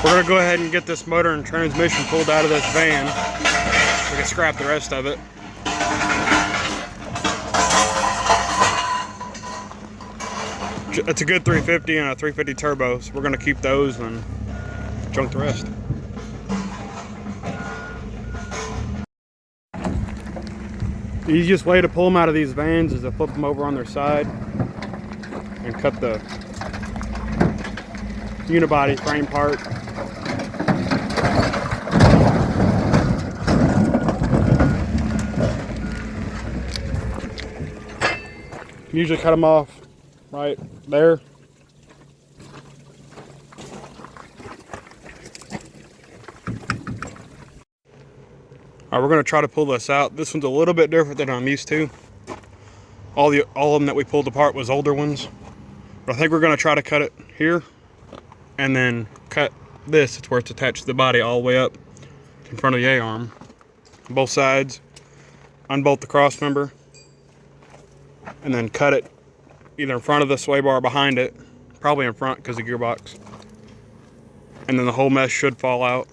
We're gonna go ahead and get this motor and transmission pulled out of this van. We can scrap the rest of it. It's a good 350 and a 350 turbo, so we're gonna keep those and junk the rest. The easiest way to pull them out of these vans is to flip them over on their side and cut the unibody frame part. Usually cut them off right there. All right, we're gonna try to pull this out. This one's a little bit different than I'm used to. All of them that we pulled apart was older ones. But I think we're gonna try to cut it here and then cut this. It's where it's attached to the body all the way up in front of the A-arm. Both sides, unbolt the cross member, and then cut it either in front of the sway bar or behind it, probably in front because of the gearbox. And then the whole mesh should fall out.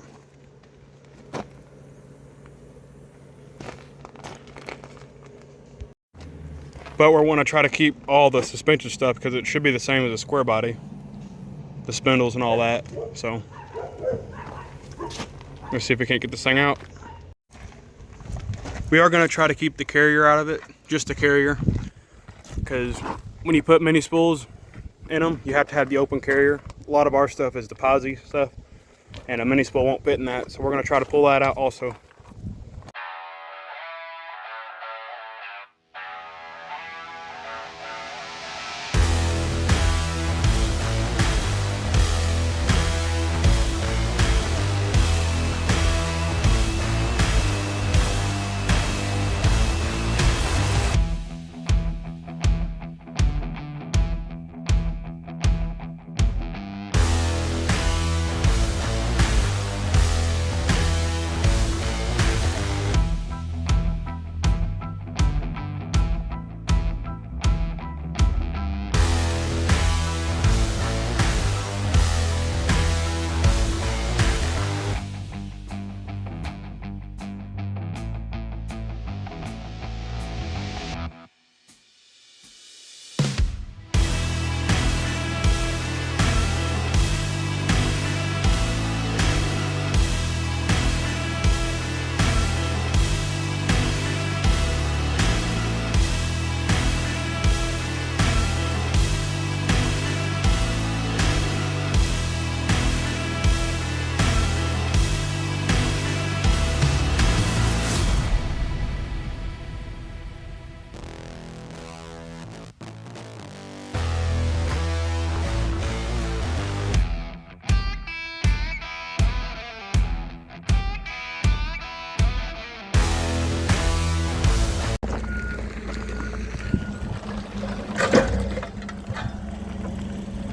But we want to try to keep all the suspension stuff because it should be the same as a square body. The spindles and all that. So, let's see if we can't get this thing out. We are going to try to keep the carrier out of it, just the carrier. Because when you put mini spools in them, you have to have the open carrier. A lot of our stuff is the posi stuff, and a mini spool won't fit in that. So we're going to try to pull that out also.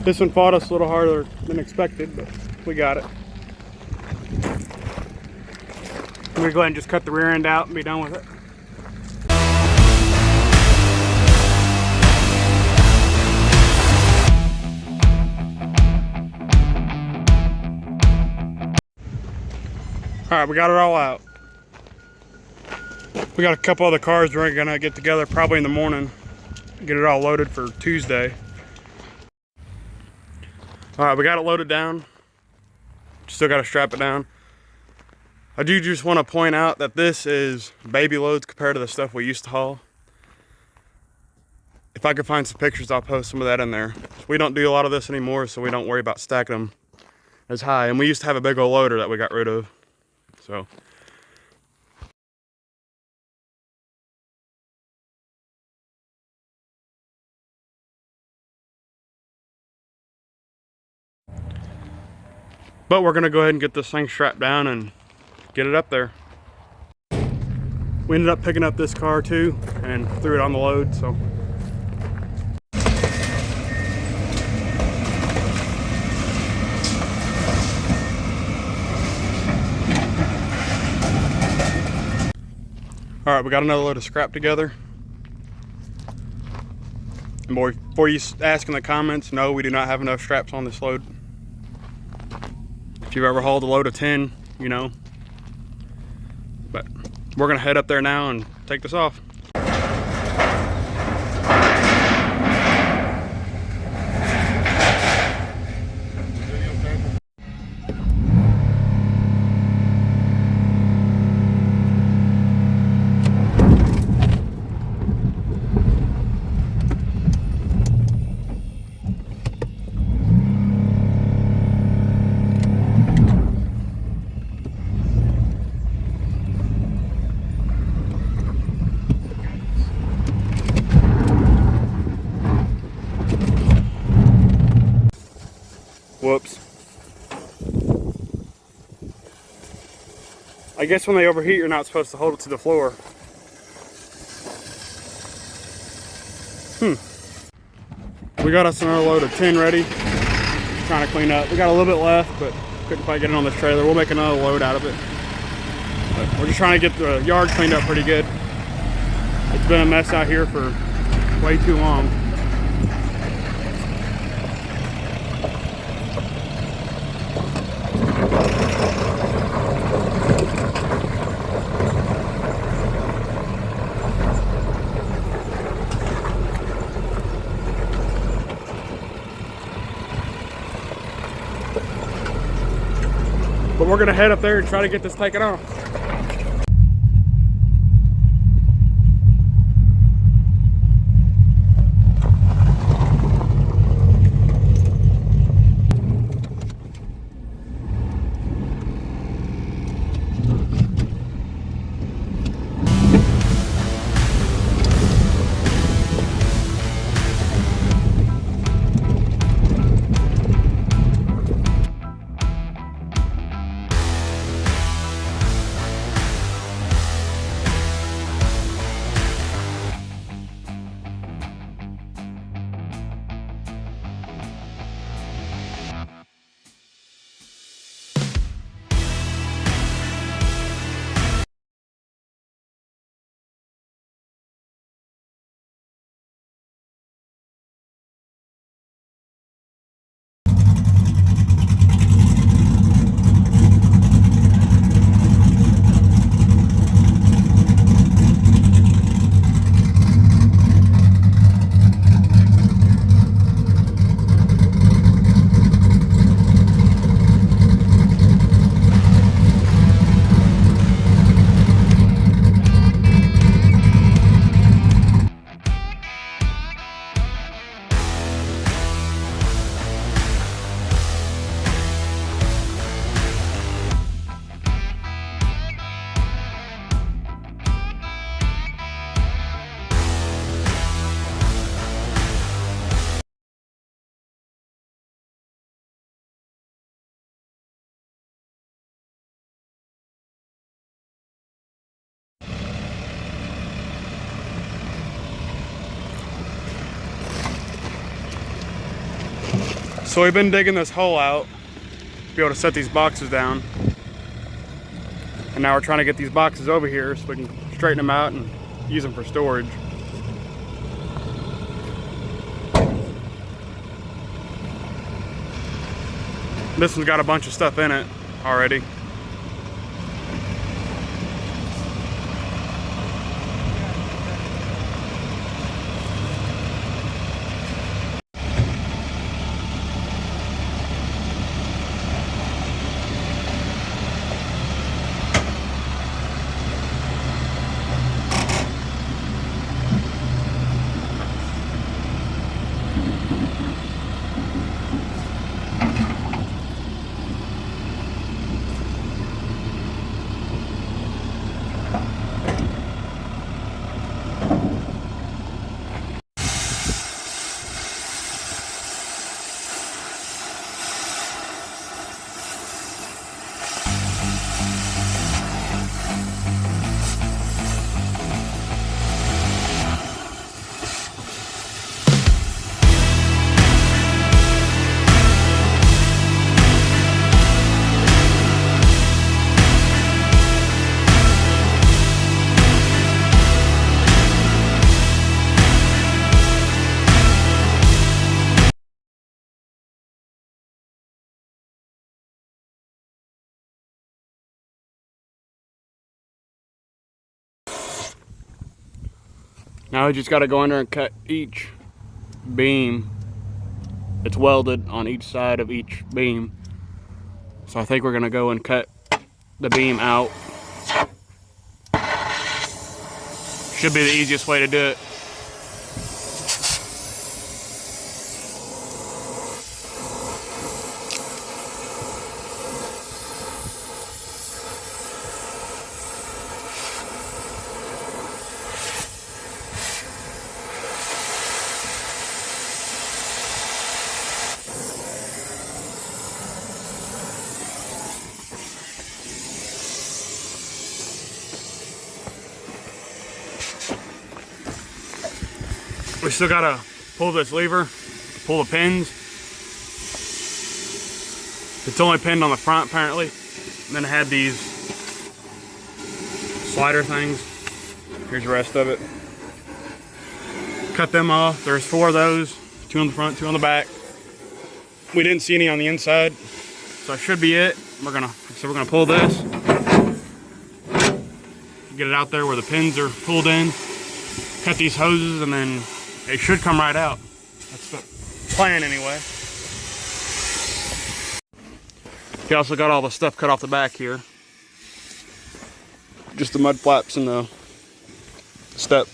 This one fought us a little harder than expected, but we got it. I'm gonna go ahead and just cut the rear end out and be done with it. All right, we got it all out. We got a couple other cars we're gonna get together probably in the morning, get it all loaded for Tuesday. All right, we got it loaded down. Still got to strap it down. I do just want to point out that this is baby loads compared to the stuff we used to haul. If I could find some pictures, I'll post some of that in there. We don't do a lot of this anymore, so we don't worry about stacking them as high. And we used to have a big old loader that we got rid of. So. But we're gonna go ahead and get this thing strapped down and get it up there. We ended up picking up this car too and threw it on the load, so. All right, we got another load of scrap together. And before you ask in the comments, no, we do not have enough straps on this load. If you've ever hauled a load of 10, you know. But we're gonna head up there now and take this off. Whoops. I guess when they overheat, you're not supposed to hold it to the floor. We got us another load of 10 ready. Trying to clean up. We got a little bit left, but couldn't quite get it on this trailer. We'll make another load out of it. But we're just trying to get the yard cleaned up pretty good. It's been a mess out here for way too long. But we're gonna head up there and try to get this taken off. So we've been digging this hole out to be able to set these boxes down. And now we're trying to get these boxes over here so we can straighten them out and use them for storage. This one's got a bunch of stuff in it already. Now we just got to go in there and cut each beam. It's welded on each side of each beam. So I think we're going to go and cut the beam out. Should be the easiest way to do it. We still gotta pull this lever, pull the pins. It's only pinned on the front apparently. And then it had these slider things. Here's the rest of it. Cut them off. There's 4 of those, 2 on the front, 2 on the back. We didn't see any on the inside, so that should be it. We're gonna pull this, get it out there where the pins are pulled in, cut these hoses, and then it should come right out. That's the plan anyway. We also got all the stuff cut off the back here. Just the mud flaps and the step.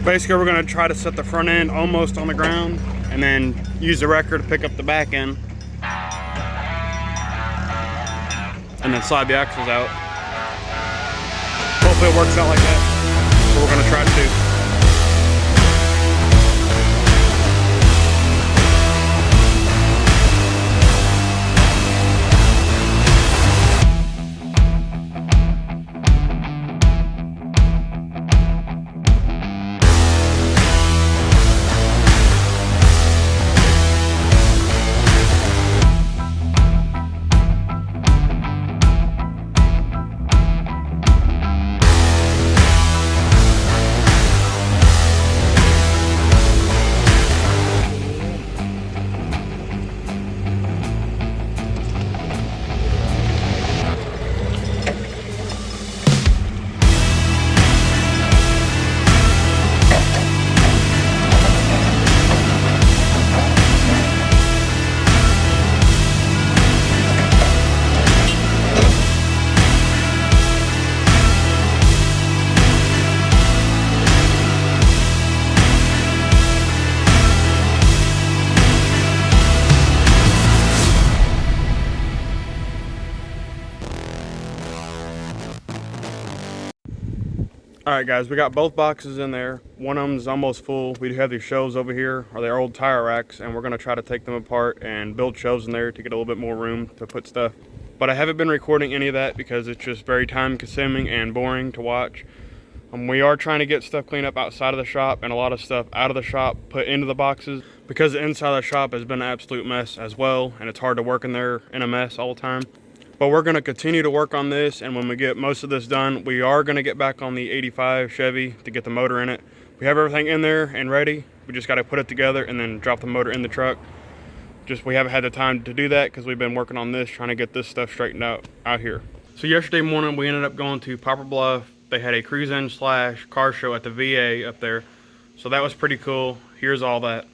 Basically, we're gonna try to set the front end almost on the ground and then use the wrecker to pick up the back end. And then slide the axles out. Hopefully it works out like that. That's what we're gonna try to do. Alright guys, we got both boxes in there. One of them is almost full. We do have these shelves over here, or they're old tire racks, and we're going to try to take them apart and build shelves in there to get a little bit more room to put stuff. But I haven't been recording any of that because it's just very time consuming and boring to watch. We are trying to get stuff cleaned up outside of the shop and a lot of stuff out of the shop put into the boxes because the inside of the shop has been an absolute mess as well, and it's hard to work in there in a mess all the time. But we're going to continue to work on this, and when we get most of this done, we are going to get back on the 85 Chevy to get the motor in it. We have everything in there and ready. We just got to put it together and then drop the motor in the truck. Just we haven't had the time to do that because we've been working on this, trying to get this stuff straightened out here. So yesterday morning, we ended up going to Poplar Bluff. They had a cruise-in / car show at the VA up there. So that was pretty cool. Here's all that.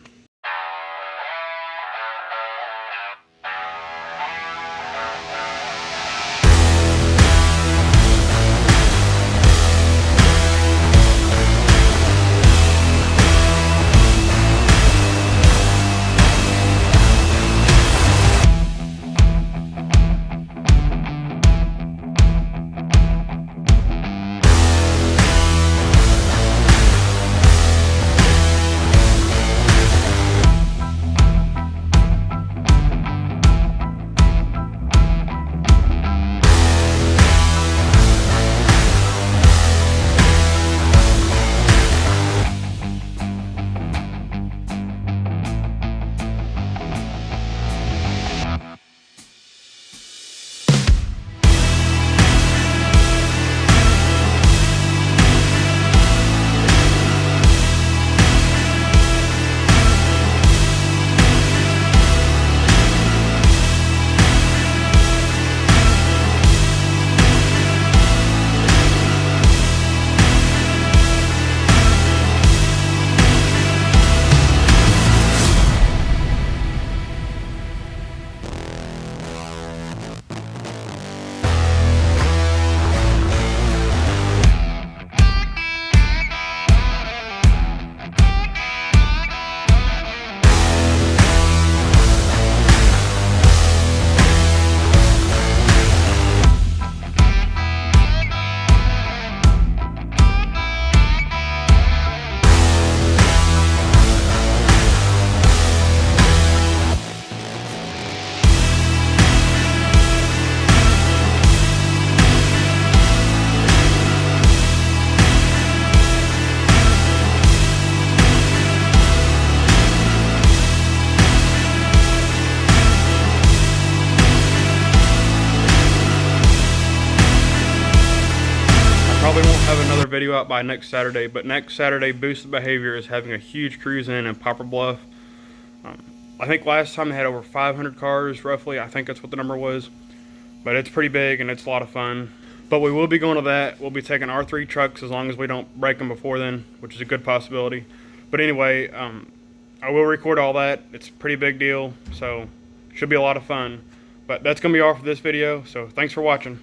probably won't have another video out by next Saturday, but next Saturday, Boosted Behavior is having a huge cruise in Poplar Bluff. I think last time they had over 500 cars, roughly. I think that's what the number was. But it's pretty big and it's a lot of fun. But we will be going to that. We'll be taking R3 trucks as long as we don't break them before then, which is a good possibility. But anyway, I will record all that. It's a pretty big deal, so should be a lot of fun. But that's going to be all for this video, so thanks for watching.